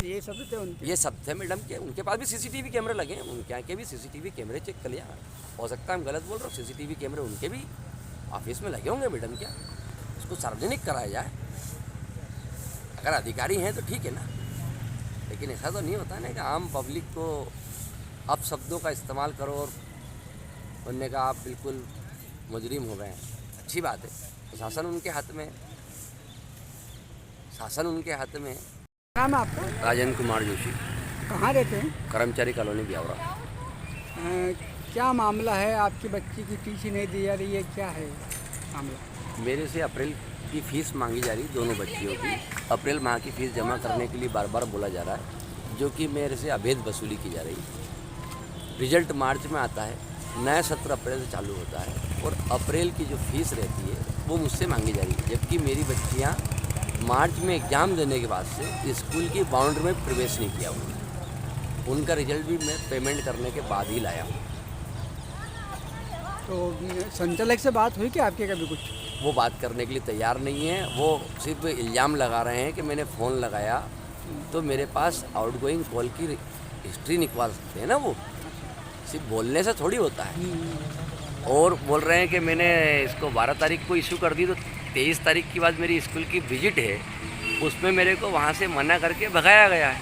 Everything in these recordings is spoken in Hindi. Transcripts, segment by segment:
ये सब थे उनके? ये सब थे मैडम के। उनके पास भी सीसीटीवी कैमरे लगे हैं, उनके यहाँ के भी सीसीटीवी कैमरे चेक कर लिया। हो सकता है हम गलत बोल रहे हो, सीसीटीवी कैमरे उनके भी ऑफिस में लगे होंगे मैडम। क्या इसको सार्वजनिक कराया जाए? अगर अधिकारी हैं तो ठीक है ना, लेकिन ऐसा तो नहीं होता ना कि आम पब्लिक को अब शब्दों का इस्तेमाल करो और उनने कहा आप बिल्कुल मुजरिम हो गए हैं। अच्छी बात है, शासन उनके हाथ में, शासन उनके हाथ में। नाम है आपका? राजेंद्र कुमार जोशी, कहाँ रहते हैं? कर्मचारी कॉलोनी ब्यावरा। क्या मामला है? आपकी बच्ची की टीसी नहीं दी जा रही है, क्या है मामला? मेरे से अप्रैल की फ़ीस मांगी जा रही, दोनों बच्चियों की अप्रैल माह की फ़ीस जमा करने के लिए बार बार बोला जा रहा है, जो कि मेरे से अवैध वसूली की जा रही है। रिजल्ट मार्च में आता है, नया सत्र अप्रैल से चालू होता है और अप्रैल की जो फीस रहती है वो मुझसे मांगी जा रही है, जबकि मेरी बच्चियाँ मार्च में एग्ज़ाम देने के बाद से स्कूल की बाउंड्री में प्रवेश नहीं किया हुआ। उनका रिजल्ट भी मैं पेमेंट करने के बाद ही लाया हूँ। तो संचालक से बात हुई क्या आपके कभी कुछ? वो बात करने के लिए तैयार नहीं है। वो सिर्फ इल्ज़ाम लगा रहे हैं कि मैंने फ़ोन लगाया तो मेरे पास आउटगोइंग कॉल की हिस्ट्री निकलवा सकते हैं ना। वो सिर्फ बोलने से थोड़ी होता है। और बोल रहे हैं कि मैंने इसको 12 तारीख को इशू कर दी, तो 23 तारीख के बाद मेरी स्कूल की विजिट है, उसमें मेरे को वहाँ से मना करके भगाया गया है।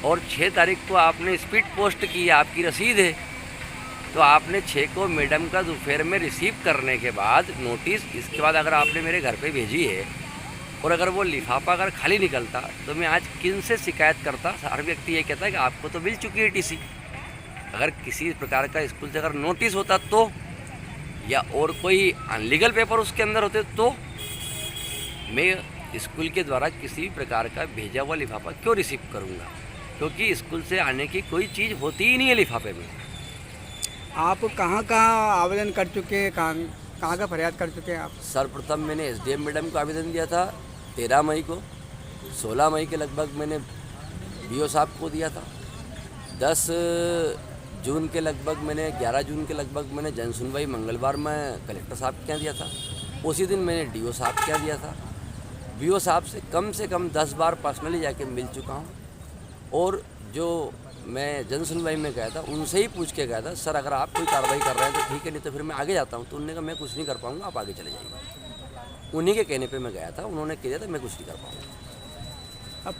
और 6 तारीख को आपने स्पीड पोस्ट की, आपकी रसीद है, तो आपने 6 को मैडम का दोपहर में रिसीव करने के बाद नोटिस, इसके बाद अगर आपने मेरे घर पे भेजी है और अगर वो लिफाफा अगर खाली निकलता तो मैं आज किन से शिकायत करता? हर व्यक्ति ये कहता है कि आपको तो मिल चुकी है टीसी। अगर किसी प्रकार का स्कूल से अगर नोटिस होता तो, या और कोई अनलीगल पेपर उसके अंदर होते तो मैं स्कूल के द्वारा किसी भी प्रकार का भेजा हुआ लिफाफा क्यों रिसीव करूँगा? क्योंकि स्कूल से आने की कोई चीज़ होती ही नहीं है लिफाफे में। आप कहाँ आवेदन कर चुके हैं, कहाँ का फरियाद कर चुके हैं आप? सर्वप्रथम मैंने एसडीएम मैडम को आवेदन दिया था 13 मई को, 16 मई के लगभग मैंने बीओ साहब को दिया था, 10 जून के लगभग मैंने, 11 जून के लगभग मैंने जन सुनवाई मंगलवार में कलेक्टर साहब के यहाँ दिया था। उसी दिन मैंने डीओ साहब के यहाँ दिया था। बीओ साहब से कम 10 बार पर्सनली जाके मिल चुका हूँ। और जो मैं जन सुनवाई में गया था उनसे ही पूछ के गया था, सर अगर आप कोई कार्रवाई कर रहे हैं तो ठीक है, नहीं तो फिर मैं आगे जाता हूँ। तो उन्होंने कहा मैं कुछ नहीं कर पाऊँगा, आप आगे चले जाइए। उन्हीं के कहने पे मैं गया था, उन्होंने कह दिया था मैं कुछ नहीं कर पाऊँगा। अब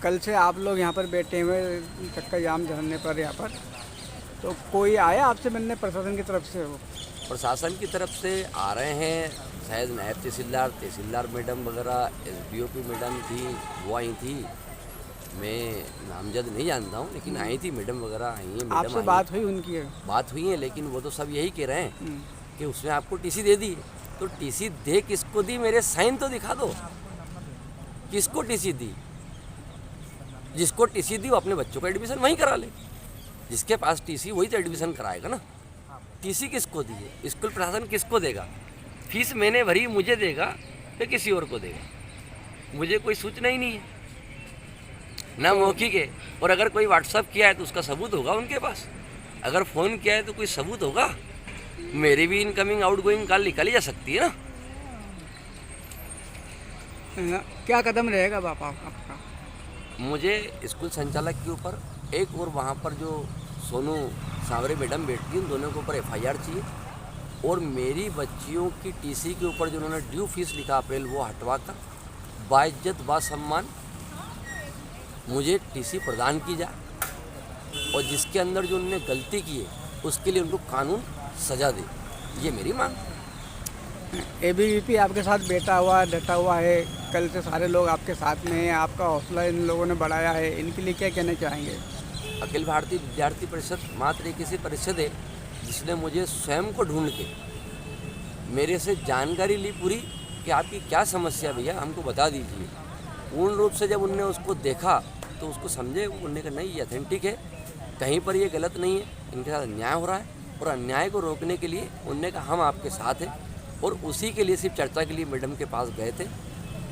कल से आप लोग यहाँ पर बैठे हुए चक्का जाम धरने पर यहाँ पर, तो कोई आया आपसे मिलने प्रशासन की तरफ से? वो प्रशासन की तरफ से आ रहे हैं, शायद नायब तहसीलदार मैडम वगैरह, एसडीओपी मैडम थी, वो आई थी। मैं नामजद नहीं जानता हूँ, लेकिन आई थी मैडम वगैरह, आई हैं मैडम। आपसे बात हुई उनकी? बात हुई है, लेकिन वो तो सब यही कह रहे हैं कि उसने आपको टीसी दे दी। तो टीसी दे किसको दी? मेरे साइन तो दिखा दो, किसको टीसी दी? जिसको टीसी दी वो अपने बच्चों का एडमिशन वहीं करा ले। जिसके पास टीसी वही तो एडमिशन कराएगा ना। टीसी किसको दी है? स्कूल प्रशासन किसको देगा? फीस मैंने भरी, मुझे देगा या किसी और को देगा? मुझे कोई सूचना ही नहीं है ना, मौखिक है। और अगर कोई व्हाट्सअप किया है तो उसका सबूत होगा उनके पास, अगर फ़ोन किया है तो कोई सबूत होगा। मेरी भी इनकमिंग आउटगोइंग कॉल निकाली जा सकती है ना। क्या कदम रहेगा बापा आपका? मुझे स्कूल संचालक के ऊपर एक, और वहाँ पर जो सोनू सांवरे मैडम बैठती हैं, उन दोनों के ऊपर एफआईआर चाहिए। और मेरी बच्चियों की टीसी के ऊपर जो उन्होंने ड्यू फीस लिखा अप्रैल, वो हटवा कर बाइज्जत बासम्मान मुझे टीसी प्रदान की जाए। और जिसके अंदर जो उन्होंने गलती की है उसके लिए उनको कानून सजा दे, ये मेरी मांग। एबीवीपी आपके साथ बैठा हुआ डटा हुआ है, कल से सारे लोग आपके साथ में हैं, आपका हौसला इन लोगों ने बढ़ाया है, इनके लिए क्या कहना चाहेंगे? अखिल भारतीय विद्यार्थी परिषद मात्र एक ऐसी परिषद है जिसने मुझे स्वयं को ढूंढ के मेरे से जानकारी ली पूरी कि आपकी क्या समस्या भैया, हमको बता दीजिए। पूर्ण रूप से जब उनने उसको देखा तो उसको समझे, उन्होंने कहा नहीं ये अथेंटिक है, कहीं पर ये गलत नहीं है, इनके साथ अन्याय हो रहा है। और अन्याय को रोकने के लिए उन्होंने कहा हम आपके साथ हैं। और उसी के लिए सिर्फ चर्चा के लिए मैडम के पास गए थे।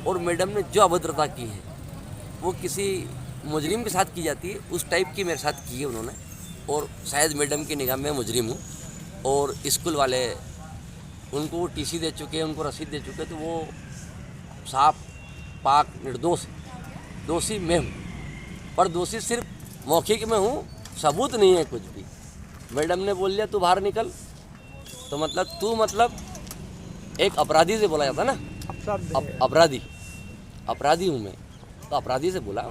और मैडम ने जो अभद्रता की है वो किसी मुजरिम के साथ की जाती है, उस टाइप की मेरे साथ की है उन्होंने। और शायद मैडम की निगाह में मुजरिम हूँ। और स्कूल वाले उनको वो टीसी दे चुके हैं, उनको रसीद दे चुके हैं, तो वो साफ पाक निर्दोष है। दोषी मैं हूँ, पर दोषी सिर्फ मौखिक में हूँ, सबूत नहीं है कुछ भी। मैडम ने बोल दिया तू बाहर निकल, तो मतलब तू मतलब एक अपराधी से बोला जाता ना, अपराधी हूँ मैं, तो अपराधी से बोला।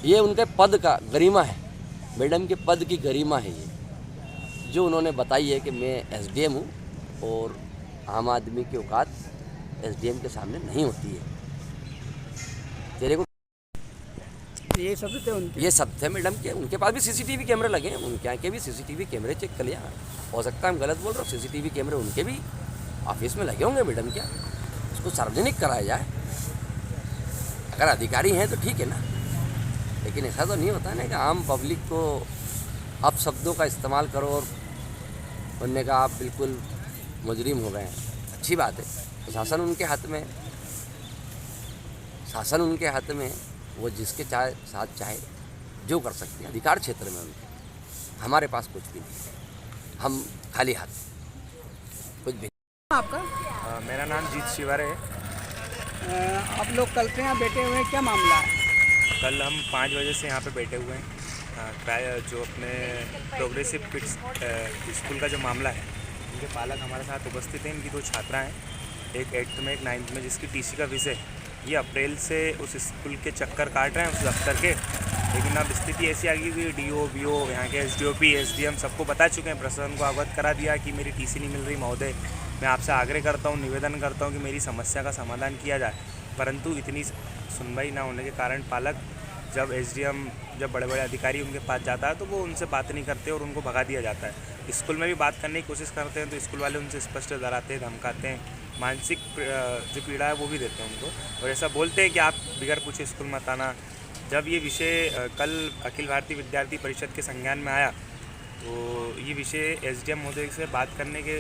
ये उनके पद का गरिमा है, मैडम के पद की गरिमा है ये, जो उन्होंने बताई है कि मैं एसडीएम हूँ और आम आदमी की औकात एसडीएम के सामने नहीं होती है। तेरे को ये सब थे उनके, ये सब थे मैडम के। उनके पास भी सीसीटीवी कैमरे लगे हैं, उनके यहाँ के भी सीसीटीवी कैमरे चेक कर लिया। हो सकता है हम गलत बोल रहे हो, सीसीटीवी कैमरे उनके भी ऑफिस में लगे होंगे मैडम के। उसको सार्वजनिक कराया जाए, अगर अधिकारी हैं तो ठीक है ना, लेकिन ऐसा तो नहीं होता ना कि आम पब्लिक को आप शब्दों का इस्तेमाल करो और बनने का आप बिल्कुल मुजरिम हो गए हैं। अच्छी बात है, शासन उनके हाथ में, शासन उनके हाथ में, वो जिसके साथ चाहे जो कर सकते हैं, अधिकार क्षेत्र में उनके। हमारे पास कुछ भी नहीं है, हम खाली हाथ, कुछ भी। आपका मेरा नाम जीत शिवारे है। आप लोग कल से यहाँ बैठे हुए हैं, क्या मामला है? कल हम 5 बजे से यहाँ पे बैठे हुए हैं। जो अपने प्रोग्रेसिव किड्स स्कूल का जो मामला है, उनके पालक हमारे साथ उपस्थित हैं। इनकी 2 छात्रा हैं, एक 8th में एक 9th में, जिसकी टीसी का विषय ये अप्रैल से उस स्कूल के चक्कर काट रहे हैं, उस दफ्तर के। लेकिन अब स्थिति ऐसी आ गई कि डीओ बीओ, यहाँ के एसडीओपी एसडीएम सबको बता चुके हैं, प्रशासन को अवगत करा दिया कि मेरी टीसी नहीं मिल रही महोदय। मैं आपसे आग्रह करता हूँ, निवेदन करता हूँ कि मेरी समस्या का समाधान किया जाए। परंतु इतनी सुनवाई ना होने के कारण पालक जब एसडीएम, जब बड़े बड़े अधिकारी उनके पास जाता है तो वो उनसे बात नहीं करते और उनको भगा दिया जाता है। स्कूल में भी बात करने की कोशिश करते हैं तो स्कूल वाले उनसे स्पष्ट डराते हैं, धमकाते हैं, मानसिक जो पीड़ा है वो भी देते हैं उनको, और ऐसा बोलते हैं कि आप बिगड़ पूछे स्कूल मत आना। जब ये विषय कल अखिल भारतीय विद्यार्थी परिषद के संज्ञान में आया तो ये विषय एसडीएम महोदय से बात करने के,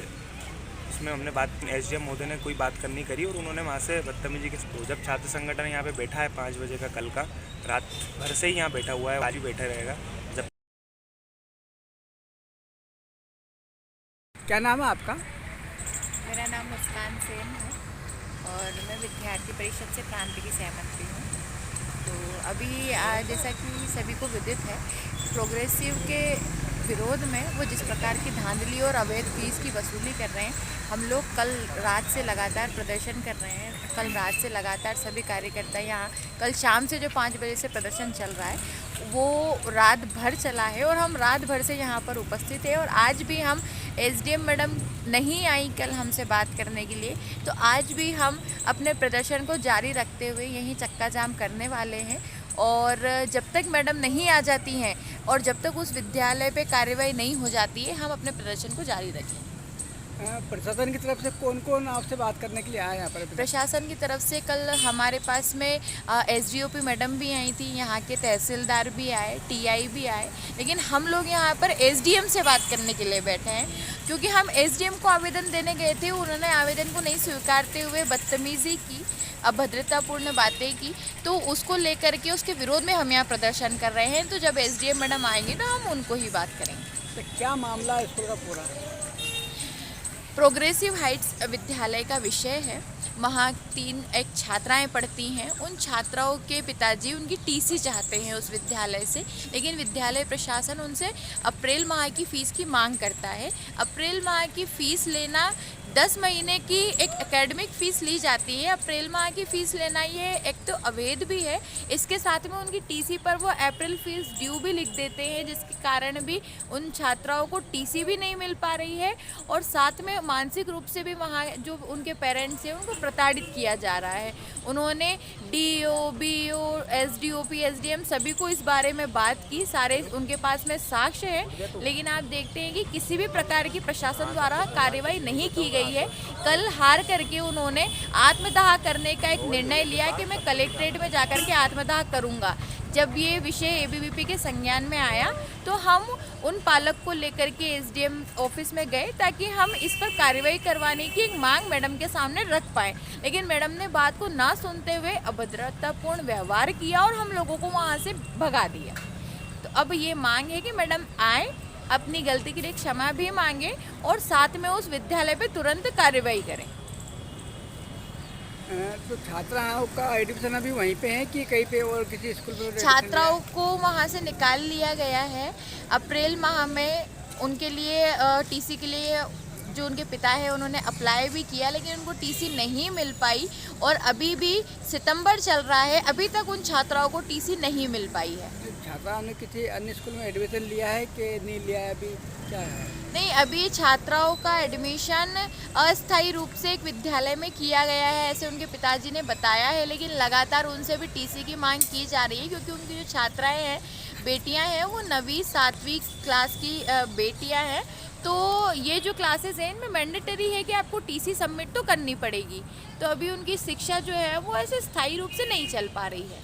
उसमें हमने बात, एसडीएम महोदय ने कोई बात करनी करी और उन्होंने वहाँ से बदतमीजी के, जब छात्र संगठन यहाँ पे बैठा है 5 बजे का, कल का रात भर से ही यहाँ बैठा हुआ है, आज भी बैठा रहेगा। जब क्या नाम है आपका? मेरा नाम मुस्कान सेन है और मैं विद्यार्थी परिषद से प्रांत की सहमंत्री हूँ। तो अभी जैसा कि सभी को विदित है, प्रोग्रेसिव के विरोध में वो जिस प्रकार की धांधली और अवैध फीस की वसूली कर रहे हैं, हम लोग कल रात से लगातार प्रदर्शन कर रहे हैं। कल रात से लगातार सभी कार्यकर्ता यहाँ, कल शाम से जो 5 बजे से प्रदर्शन चल रहा है वो रात भर चला है और हम रात भर से यहाँ पर उपस्थित हैं। और आज भी हम, एसडीएम मैडम नहीं आई कल हमसे बात करने के लिए, तो आज भी हम अपने प्रदर्शन को जारी रखते हुए यहीं चक्का जाम करने वाले हैं। और जब तक मैडम नहीं आ जाती हैं और जब तक उस विद्यालय पे कार्रवाई नहीं हो जाती है, हम अपने प्रदर्शन को जारी रखें। प्रशासन की तरफ से कौन कौन आपसे बात करने के लिए आए यहाँ पर? प्रशासन की तरफ से कल हमारे पास में एसडीओपी मैडम भी आई थी, यहाँ के तहसीलदार भी आए, टीआई भी आए, लेकिन हम लोग यहाँ पर एसडीएम से बात करने के लिए बैठे हैं, क्योंकि हम एसडीएम को आवेदन देने गए थे, उन्होंने आवेदन को नहीं स्वीकारते हुए बदतमीज़ी की, अभद्रतापूर्ण बातें की, तो उसको लेकर के उसके विरोध में हम यहाँ प्रदर्शन कर रहे हैं। तो जब एसडीएम मैडम आएंगे तो हम उनको ही बात करेंगे। तो क्या मामला है स्कूल का पूरा? प्रोग्रेसिव हाइट्स विद्यालय का विषय है। वहाँ 3 एक छात्राएं पढ़ती हैं, उन छात्राओं के पिताजी उनकी टीसी चाहते हैं उस विद्यालय से, लेकिन विद्यालय प्रशासन उनसे अप्रैल माह की फ़ीस की मांग करता है। अप्रैल माह की फ़ीस लेना, 10 महीने की एक एकेडमिक फ़ीस ली जाती है, अप्रैल माह की फ़ीस लेना ये एक तो अवैध भी है। इसके साथ में उनकी टीसी पर वो अप्रैल फ़ीस ड्यू भी लिख देते हैं, जिसके कारण भी उन छात्राओं को टीसी भी नहीं मिल पा रही है और साथ में मानसिक रूप से भी वहाँ जो उनके पेरेंट्स हैं उनको प्रताड़ित किया जा रहा है। उन्होंने डीओ बीओ एसडीओपी एसडीएम सभी को इस बारे में बात की, सारे उनके पास में साक्ष्य है, लेकिन आप देखते हैं कि किसी भी प्रकार की प्रशासन द्वारा कार्रवाई नहीं की गई है। कल हार करके उन्होंने आत्मदाह करने का एक निर्णय लिया कि मैं कलेक्ट्रेट में जाकर के आत्मदाह करूंगा। जब ये विषय एबीवीपी के संज्ञान में आया तो हम उन पालक को लेकर के एसडीएम ऑफिस में गए ताकि हम इस पर कार्रवाई करवाने की एक मांग मैडम के सामने रख पाए, लेकिन मैडम ने बात को ना सुनते हुए अभद्रतापूर्ण व्यवहार किया और हम लोगों को वहाँ से भगा दिया। तो अब ये मांग है कि मैडम आए, अपनी गलती के लिए क्षमा भी मांगे और साथ में उस विद्यालय पे तुरंत कार्रवाई करें। तो छात्राओं का एडमिशन अभी वहीं पे है कि कहीं पे और किसी स्कूल में admission छात्राओं को वहाँ से निकाल लिया गया है। अप्रैल माह में उनके लिए टीसी के लिए जो उनके पिता है उन्होंने अप्लाई भी किया, लेकिन उनको टीसी नहीं मिल पाई और अभी भी सितंबर चल रहा है, अभी तक उन छात्राओं को टीसी नहीं मिल पाई है। छात्राओं ने किसी अन्य स्कूल में एडमिशन लिया है कि नहीं लिया है, अभी क्या है? नहीं, अभी छात्राओं का एडमिशन अस्थायी रूप से एक विद्यालय में किया गया है, ऐसे उनके पिताजी ने बताया है, लेकिन लगातार उनसे भी टीसी की मांग की जा रही है क्योंकि उनकी जो छात्राएं हैं, बेटियां हैं, वो 9वीं 7वीं क्लास की बेटियां हैं। तो ये जो क्लासेस हैं इनमें मैंडेटरी है कि आपको टीसी सबमिट तो करनी पड़ेगी, तो अभी उनकी शिक्षा जो है वो ऐसे स्थायी रूप से नहीं चल पा रही है।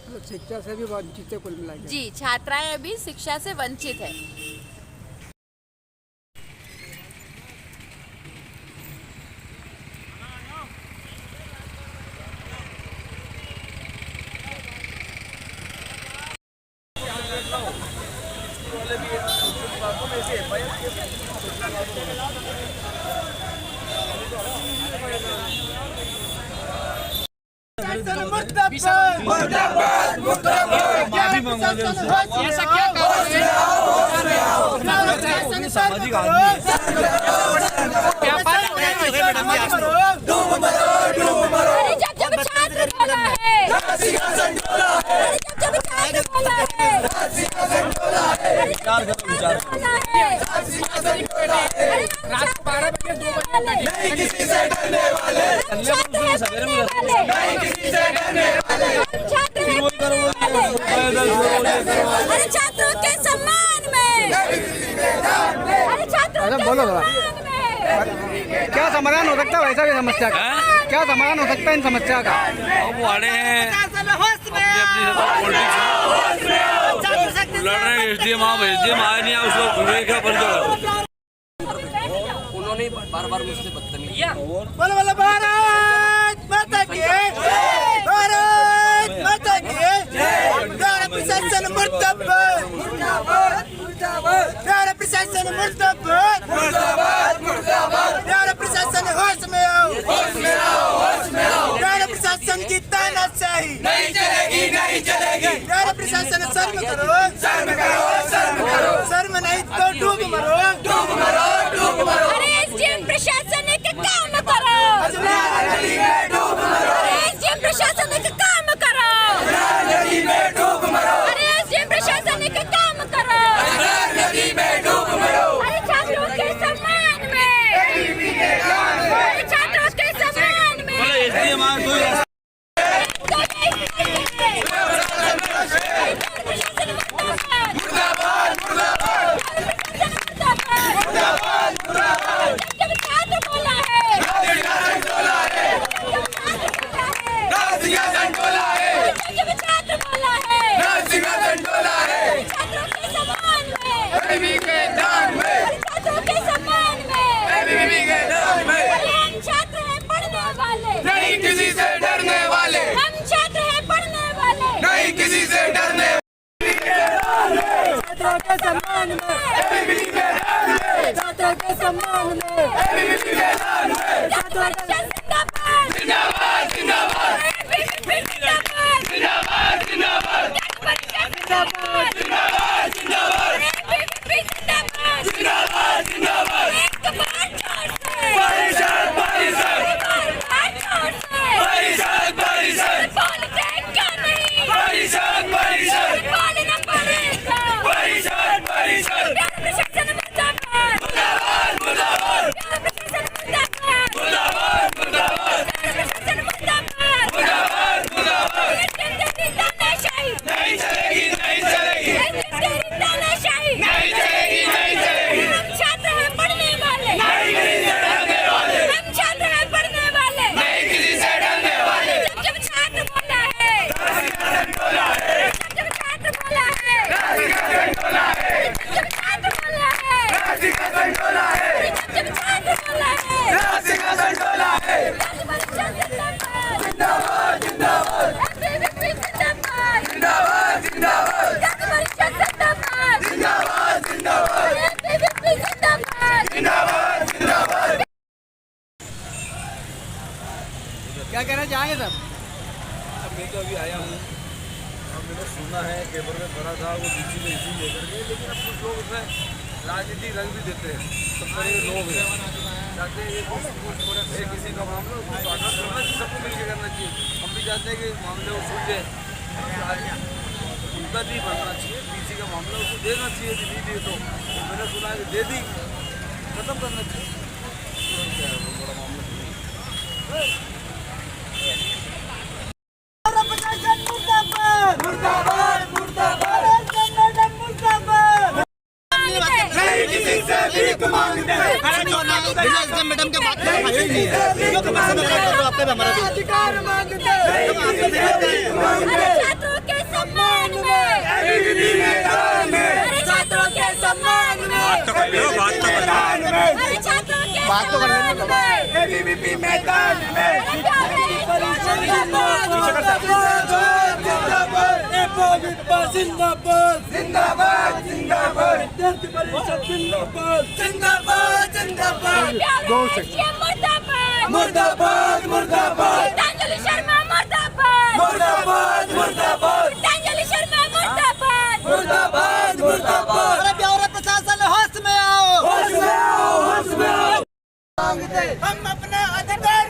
तो शिक्षा से भी वंचित है कुल मिला के। जी, छात्राएं अभी शिक्षा से वंचित है। ऐसा क्या सामाजिक जब छात्र बोला है, जब छात्र बोला है, रात 12 बजे 2 बजे नहीं किसी से डरने वाले, सवेरे में अरे छात्रों के सम्मान में, अरे छात्रों के बोलो सम्मान में क्या समाधान हो सकता है वैसा भी समस्या का? क्या समाधान हो सकता है इन समस्या का? अब वो आड़े हैं अपनी पॉलिटिक्स लड़ रहे हैं। एसडीएम आए नहीं आए, उसको क्या परिचय उन्होंने बार-बार मुझसे बदतमीजी किया। भारत माता की भारत माता की प्यारा प्रशासन मुर्दाबाद मुर्दाबाद मुर्दाबाद प्यारा प्रशासन मुर्दाबाद मुर्दाबाद मुर्दाबाद प्यारा प्रशासन होश में आओ होश में आओ होश में आओ प्यारा प्रशासन की तानाशाही नहीं चलेगी नहीं चलेगी प्यारा प्रशासन शर्म करो शर्म करो शर्म करो शर्म नहीं तो डूब मरो डूब मरो डूब मरो अरे एसडीएम प्रशासन एक काम करो, नदी में डूब मरो अरे एसडीएम प्रशासन एक काम करो, नदी में डूब मरो अरे एसडीएम प्रशासन एक काम करो, नदी में डूब मरो अरे छात्रों के सम्मान में, अरे छात्रों के सम्मान में एसडीएम आए कोई मुर्दाबाद मुर्दाबाद मुर्दाबाद मुर्दाबाद जब छात्र बोला है, सिंहासन डोला है जब छात्र बोला है, सिंहासन डोला है छात्रों के सम्मान में, बीबी के दान में छात्रों के सम्मान में, बीबी के दान में अरे हम छात्र हैं पढ़ने वाले, नहीं किसी से डरने वाले हम छात्र हैं पढ़ने वाले, नहीं किसी से डरने छात्रों के सम्मान में, छात्रों के सम्मान में, छात्रों के जिंदाबाद जिंदाबाद जिंदाबाद मैं तो अभी आया हूँ और मैंने सुना है पेपर में पढ़ा था वो डीसी में इसी लेकर के, लेकिन अब कुछ लोग उसमें राजनीतिक रंग भी देते हैं। सब तरह के लोग हैं, चाहते हैं कि किसी का मामला उसको स्वागत करना चाहिए, सबको मिलकर करना चाहिए। हम भी चाहते हैं कि मामले को सुलझे, उनका नहीं बनना चाहिए। डीसी का मामला उसको देना चाहिए, यदि नहीं दिए तो मैंने सुना है कि दे दी, खत्म करना चाहिए। क्या है वो बड़ा मामला मुर्दाबाद मुर्दाबाद नहीं किसी से भीख मांगते मैडम के बात अधिकार मांगते छात्रों के सम्मान में, छात्रों के सम्मान में, बात तो कर लो एबीवीपी मैदान में जिंदाबाद जिंदाबाद जिंदाबाद विद्यार्थी परिषद जिंदाबाद जिंदाबाद जिंदाबाद मुर्दाबाद मुर्दाबाद गीतांजलि शर्मा मुर्दाबाद मुर्दाबाद मुर्दाबाद गीतांजलि शर्मा मुर्दाबाद मुर्दाबाद मुर्दाबाद अरे प्यारा प्रशासन होश में आओ होश में आओ होश में आओ हम अपना अधिकार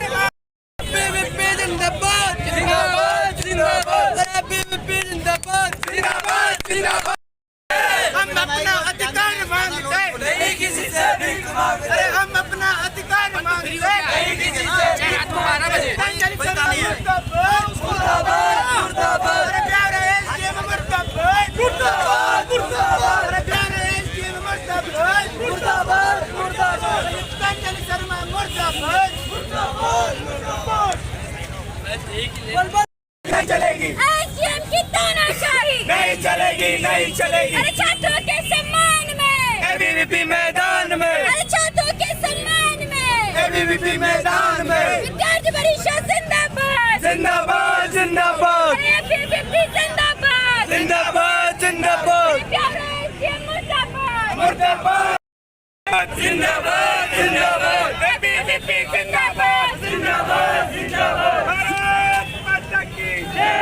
बीवीपी जिंदाबाद जिंदाबाद जिंदाबाद अरे बीवीपी जिंदाबाद जिंदाबाद जिंदाबाद हम अपना अधिकार मांगते नहीं किसी से भीख मांगते अरे हम अपना अधिकार मांगते नहीं किसी से रात को 12 बजे मुर्दाबाद मुर्दाबाद अरे प्यारे एसडीएम मुर्दाबाद मुर्दाबाद मुर्दाबाद अरे प्यारे एसडीएम मुर्दाबाद मुर्दाबाद मुर्दाबाद गीतांजलि शर्मा मुर्दाबाद मुर्दाबाद मुर्दाबाद नहीं चलेगी एसडीएम की तानाशाही नहीं चलेगी नहीं चलेगी अरे छात्रों के सम्मान में, एबीवीपी मैदान में अरे छात्रों के सम्मान में, एबीवीपी मैदान में विद्यार्थी परिषद जिंदाबाद जिंदाबाद जिंदाबाद एबीवीपी जिंदाबाद जिंदाबाद जिंदाबाद प्यारे एसडीएम मुर्दाबाद मुर्दाबाद जिंदाबाद जिंदाबाद एबीवीपी जिंदाबाद जिंदाबाद जिंदाबाद भारत माता की जय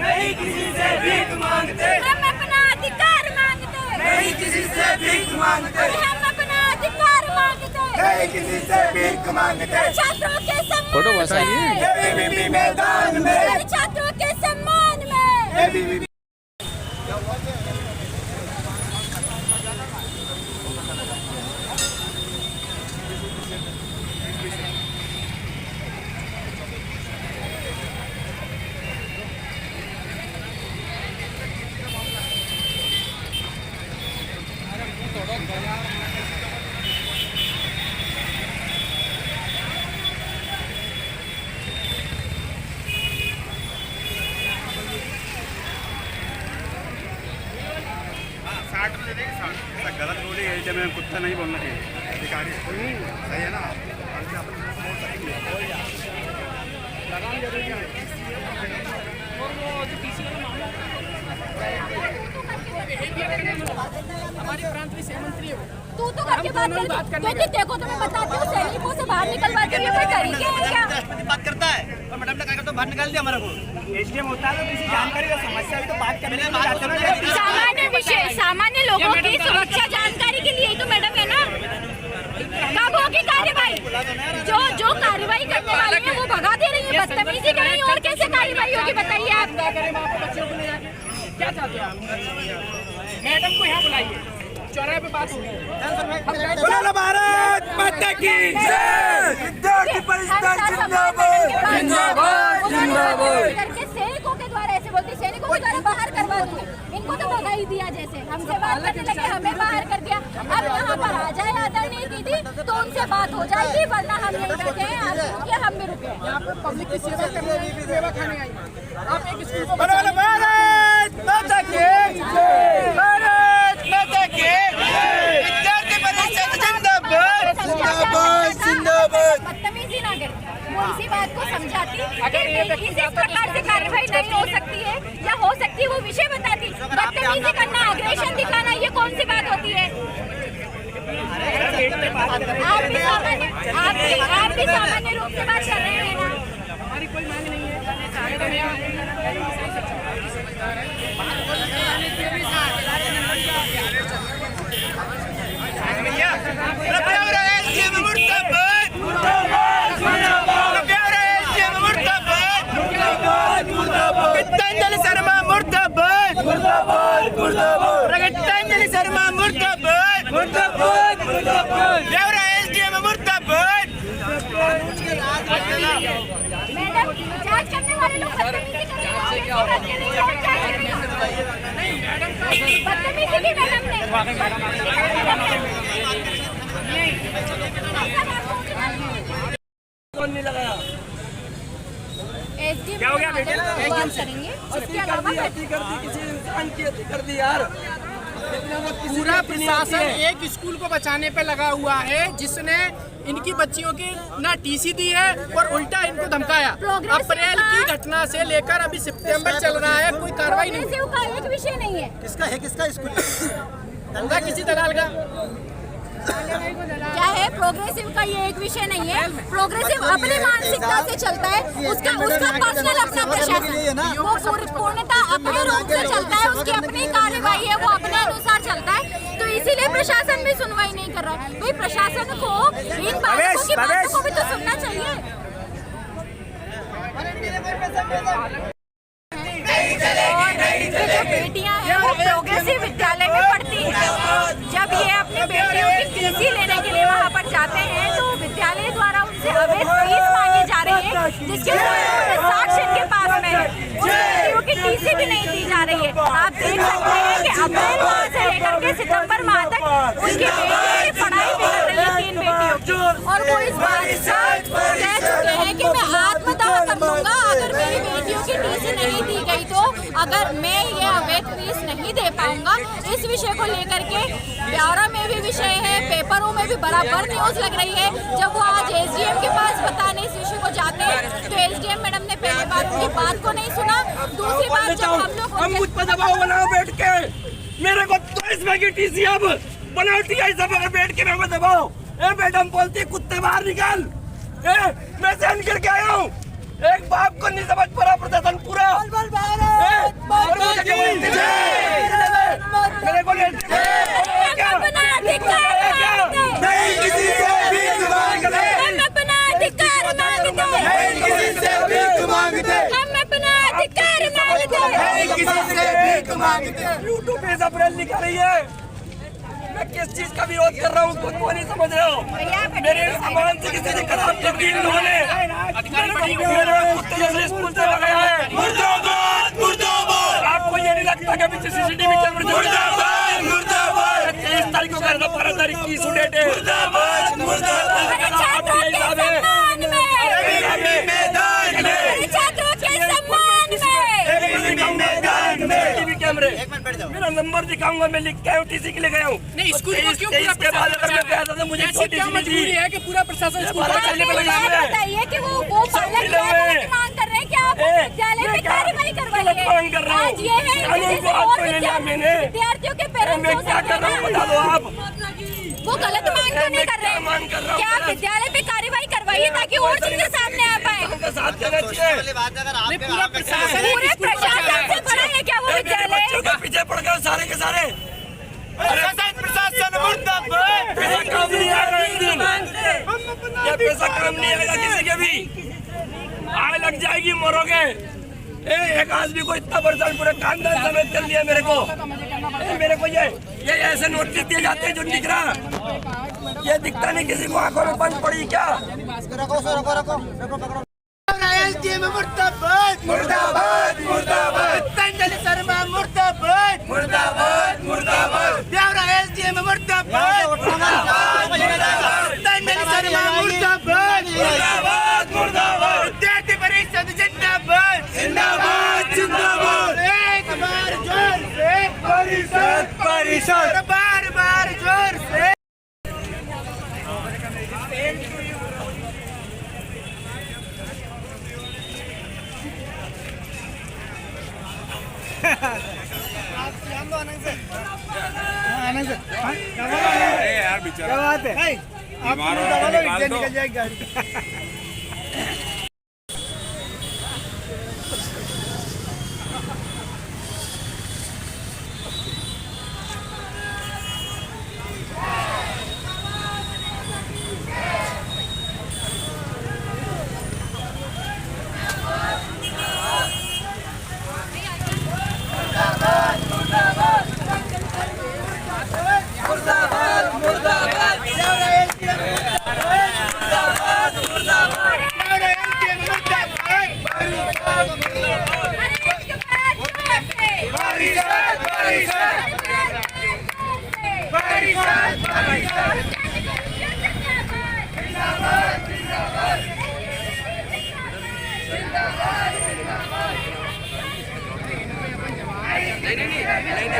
नहीं किसी से भीख मांगते हम अपना अधिकार मांगते नहीं किसी से भीख मांगते हम अपना अधिकार मांगते नहीं किसी से भीख मांगते छात्रों के सम्मान में, एबीवीपी मैदान में छात्रों के सम्मान में एबीवीपी गलत बोली गई थी, मैं कुत्ता नहीं बोलना चाहिए अधिकारी सही है ना। हमारे प्रांत में सहमंत्री हो तू तो करके बात कर क्योंकि देखो तो मैं बताती हूँ सैनिकों से बाहर निकलवा के लिए कोई तरीके हैं क्या? बात करता है और मैडम ने कहा तो बाहर निकाल दिया हमारे को एसडीएम होता है तो किसी जानकारी का समस्या भी तो बात करने में सामान्य विषय सामान्य लोगों की सुरक्षा जानकारी के लिए ही तो मैडम है ना। कब होगी कार्रवाई? जो कार्रवाई करने वाले हैं वो भगा दे रही है, बदतमीजी कर रही है, और कैसे कार्रवाई होगी बताइए आप? क्या चाहते हो आप? मैडम को यहाँ बुलाइए, चौराहे पे बात होगी। बोलो भारत माता की जय विद्यार्थी परिषद जिंदाबाद जिंदाबाद जिंदाबाद करके सैनिकों के द्वारा ऐसे बोलते सैनिकों के द्वारा बाहर करवा दूंगी, इनको तो भगा ही दिया जैसे हमसे बात करने लगे हमें बाहर कर दिया। अब यहाँ पर आ जाए आदरणीय दीदी तो उनसे बात हो जाएगी, वरना हम यहीं बैठे हैं, आप रुकिए हम भी रुके। यहाँ पे पब्लिक की सेवा करने आई, सेवा खाने आई। आप एक स्कूल को बोलो भारत माता की जय भारत माता की विद्यार्थी परिषद जिंदाबाद जिंदाबाद जिंदाबाद बदतमीजी ना करें, वो इसी बात को समझाती कि इस प्रकार से कार्रवाई नहीं हो सकती है या हो सकती है वो विषय बताती। बदतमीजी करना, अग्रेशन दिखाना, ये कौन सी बात होती है? आप भी सामान्य रूप से बात कर रहे हैं ना। रगतंजलि शर्मा मुर्दाबाद मुर्दाबाद मुर्दाबाद रगतंजलि शर्मा मुर्दाबाद मुर्दाबाद मुर्दाबाद देवरा एसडीएम मुर्दाबाद। मैडम जांच करने वाले लोग बदतमीजी कर रहे हैं। बदतमीजी की मैडम ने कौन नहीं लगाया? क्या हो गया बेटे? करेंगे उसके अलावा किसी इंसान की हत्या कर दी यार। पूरा प्रशासन एक स्कूल को बचाने पे लगा हुआ है जिसने इनकी बच्चियों की ना टीसी दी है और उल्टा इनको धमकाया। अप्रैल की घटना से लेकर अभी सितंबर चल रहा है, कोई कार्रवाई नहीं प्रोग्रेसिव का एक विषय नहीं है। किसका स्कूल होगा किसी दलाल का। क्या है, प्रोग्रेसिव का ये एक विषय नहीं है। प्रोग्रेसिव अपनी मानसिकता से चलता है, उसका पर्सनल अपना प्रशासन वो पूर्णतः अपने रूप से चलता है, उसकी अपनी कार्यवाही है, वो अपने अनुसार चलता है। तो इसीलिए प्रशासन भी सुनवाई नहीं कर रहा है। भाई प्रशासन को इन बातों को भी तो सुनना चाहिए। और जो बेटियां हैं वो प्रोग्रेसिव विद्यालय में पढ़ती हैं। जब ये अपनी बेटियों की टीसी लेने के लिए वहाँ पर जाते हैं तो विद्यालय द्वारा उनसे अवैध फीस मांगी जा रही है, जिसके साक्ष्य इनके पास में है। उन बेटियों की टीसी भी नहीं दी जा रही है। आप देख सकते हैं कि अप्रैल माह से लेकर के सितंबर माह तक उनकी बेटियों की पढ़ाई बिगड़ रही है, 3 बेटियों की। और वो इस बात कह चुके हैं कि मैं आत्मदाह कर लूंगा अगर मेरी बेटियों की टीसी नहीं दी गई तो, अगर मैं ये अवैध फीस नहीं दे पाऊंगा। इस विषय को लेकर के ब्यौरा में भी विषय है, पेपरों में भी बराबर न्यूज लग रही है। जब वो आज एसडीएम के पास बताने इस विषय को जाते हैं तो एसडीएम मैडम ने पहली बार उनकी बात को नहीं सुना। दूसरी बात जब हम मुझ पर दबाव बनाओ बैठ के, मेरे को 22 में की टीसी अब बनाती है, सब बैठ के मैं दबाओ। ए मैडम बोलती कुत्ते बाहर निकाल। मैं सहन करके आया हूँ, एक बाप को नहीं समझ पा रहा प्रशासन पूरा। मेरे को यूट्यूब पे सब रेल निकाल रही है। मैं किस चीज का विरोध कर रहा हूँ खुद को नहीं समझ रहे हो। मेरे सामान से किसी ने खराब कर दी इन्होंने, मेरे स्कूल से लगाया है। मुर्दाबाद मुर्दाबाद। आपको ये नहीं लगता कि पीछे सीसीटीवी कैमरे? मुर्दाबाद मुर्दाबाद। 23 तारीख को करना, 12 तारीख की डेट है। मुर्दाबाद मुर्दाबाद। मेरा नंबर दिखाऊंगा, मैं लिख के आया हूँ, टीसी के लिए गया हूँ। नहीं स्कूल को क्यों पूरा प्रशासन में गया था, मुझे ऐसी क्या मजबूरी है कि पूरा प्रशासन स्कूल को चलने पे लगा हुआ है? बताइए कि वो पालक क्या मांग कर रहे हैं, क्या आप विद्यालय में कार्रवाई करवाइए। आज ये है विद्यार्थियों के पेरेंट्स हो सकते हैं, बता दो आप वो गलत मांग क्यों नहीं कर रहे हैं? क्या आप विद्यालय पे कार्रवाई करवाइए ताकि और चीजें सामने आ पाए। पूरा प्रशासन पूरे प्रशासन से बड़ा है क्या वो विद्यालय? पीछे पड़ गए सारे के सारे। प्रशासन मुर्दाबाद। पैसा काम नहीं आएगा एक दिन, ये पैसा काम नहीं आएगा किसी के भी। आग लग जाएगी, मरोगे। एक आदमी को इतना परेशान पूरे खानदान समेत कर लिया मेरे को। ये ऐसे नोटिस दिए जाते हैं जो दिख रहा, ये दिखता नहीं किसी को, आंखों में बंद पड़ी क्या? मुर्दाबाद मुर्दाबाद मुर्दाबाद। रगतंजलि शर्मा मुर्दाबाद मुर्दाबाद मुर्दाबाद। देवरा एसडीएम मुर्दाबाद मुर्दाबाद। रगतंजलि शर्मा मुर्दाबाद मुर्दाबाद मुर्दाबाद। विद्यार्थी परिषद जिंदाबाद जिंदाबाद जिंदाबाद। एक बार जोर से परिषद परिषद, बार बार जोर से। यार बेचारा क्या बात है, आप निकल जाएगी गाड़ी।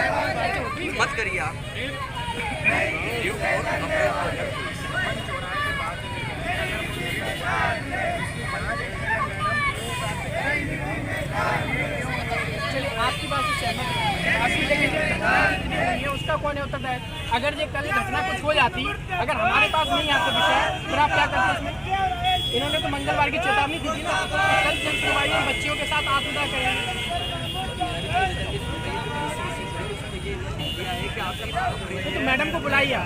नहीं, मत करिए आप। चलिए आपकी बात से सहमत हूं। आपकी लेकिन उसका कौन है उत्तरदायी? अगर ये कल घटना कुछ हो जाती, अगर हमारे पास नहीं आता विषय, फिर आप क्या करते इसमें? इन्होंने तो मंगलवार की चेतावनी दी थी ना, कल जनसुनवाई बच्चियों के साथ आत्मदाह करेंगे। तो मैडम को बुलाइए।